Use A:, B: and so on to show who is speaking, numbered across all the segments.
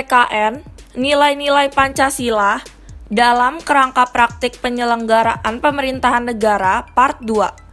A: PKN, nilai-nilai Pancasila dalam kerangka praktik penyelenggaraan pemerintahan negara Part 2.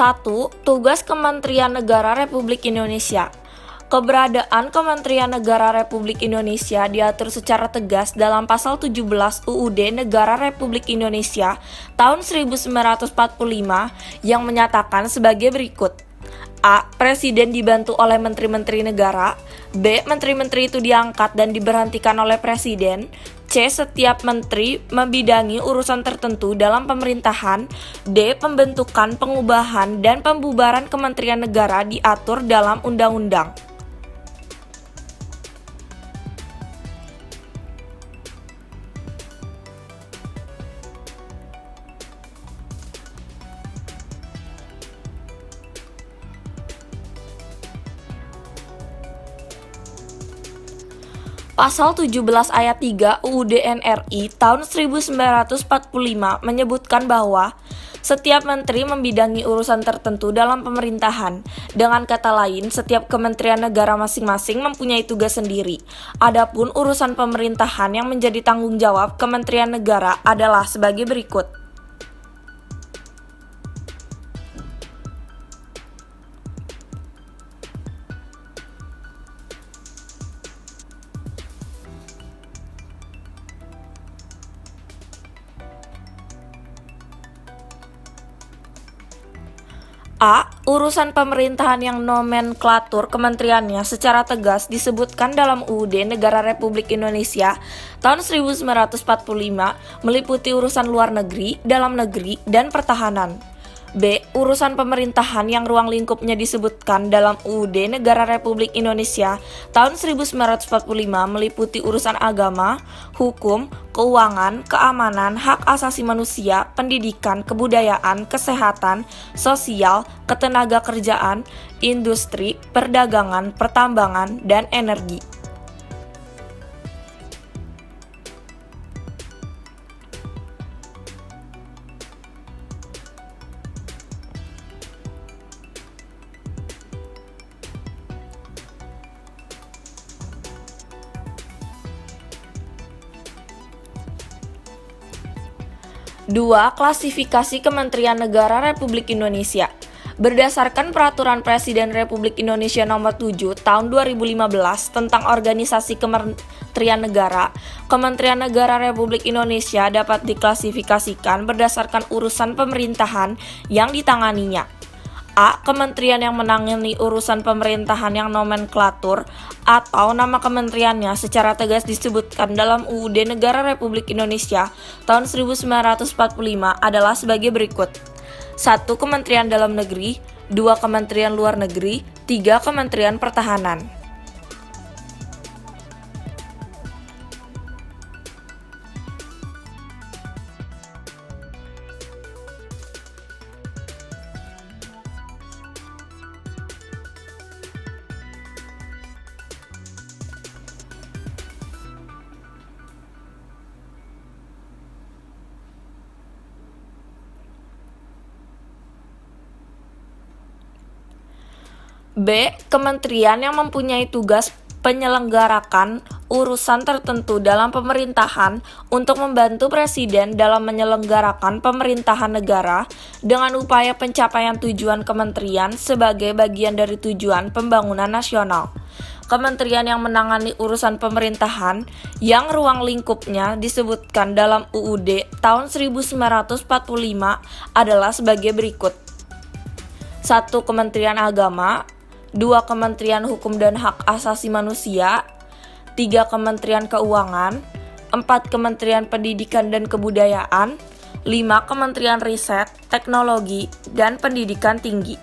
A: 1. Tugas Kementerian Negara Republik Indonesia. Keberadaan Kementerian Negara Republik Indonesia diatur secara tegas dalam Pasal 17 UUD Negara Republik Indonesia tahun 1945 yang menyatakan sebagai berikut. A. Presiden dibantu oleh menteri-menteri negara. B. Menteri-menteri itu diangkat dan diberhentikan oleh Presiden. C. Setiap menteri membidangi urusan tertentu dalam pemerintahan. D. Pembentukan, pengubahan, dan pembubaran kementerian negara diatur dalam undang-undang. Pasal 17 ayat 3 UUD NRI tahun 1945 menyebutkan bahwa setiap menteri membidangi urusan tertentu dalam pemerintahan. Dengan kata lain, setiap kementerian negara masing-masing mempunyai tugas sendiri. Adapun urusan pemerintahan yang menjadi tanggung jawab kementerian negara adalah sebagai berikut. A. Urusan pemerintahan yang nomenklatur kementeriannya secara tegas disebutkan dalam UUD Negara Republik Indonesia tahun 1945 meliputi urusan luar negeri, dalam negeri, dan pertahanan. B. Urusan pemerintahan yang ruang lingkupnya disebutkan dalam UUD Negara Republik Indonesia tahun 1945 meliputi urusan agama, hukum, keuangan, keamanan, hak asasi manusia, pendidikan, kebudayaan, kesehatan, sosial, ketenagakerjaan, industri, perdagangan, pertambangan, dan energi. 2. Klasifikasi Kementerian Negara Republik Indonesia. Berdasarkan Peraturan Presiden Republik Indonesia Nomor 7 Tahun 2015 tentang Organisasi Kementerian Negara, Kementerian Negara Republik Indonesia dapat diklasifikasikan berdasarkan urusan pemerintahan yang ditanganinya. A. Kementerian yang menangani urusan pemerintahan yang nomenklatur atau nama kementeriannya secara tegas disebutkan dalam UUD Negara Republik Indonesia tahun 1945 adalah sebagai berikut. 1. Kementerian Dalam Negeri. 2. Kementerian Luar Negeri. 3. Kementerian Pertahanan. B. Kementerian yang mempunyai tugas penyelenggarakan urusan tertentu dalam pemerintahan untuk membantu Presiden dalam menyelenggarakan pemerintahan negara dengan upaya pencapaian tujuan kementerian sebagai bagian dari tujuan pembangunan nasional. Kementerian yang menangani urusan pemerintahan yang ruang lingkupnya disebutkan dalam UUD tahun 1945 adalah sebagai berikut. 1. Kementerian Agama. 2. Kementerian Hukum dan Hak Asasi Manusia. 3. Kementerian Keuangan. 4. Kementerian Pendidikan dan Kebudayaan. 5. Kementerian Riset, Teknologi, dan Pendidikan Tinggi.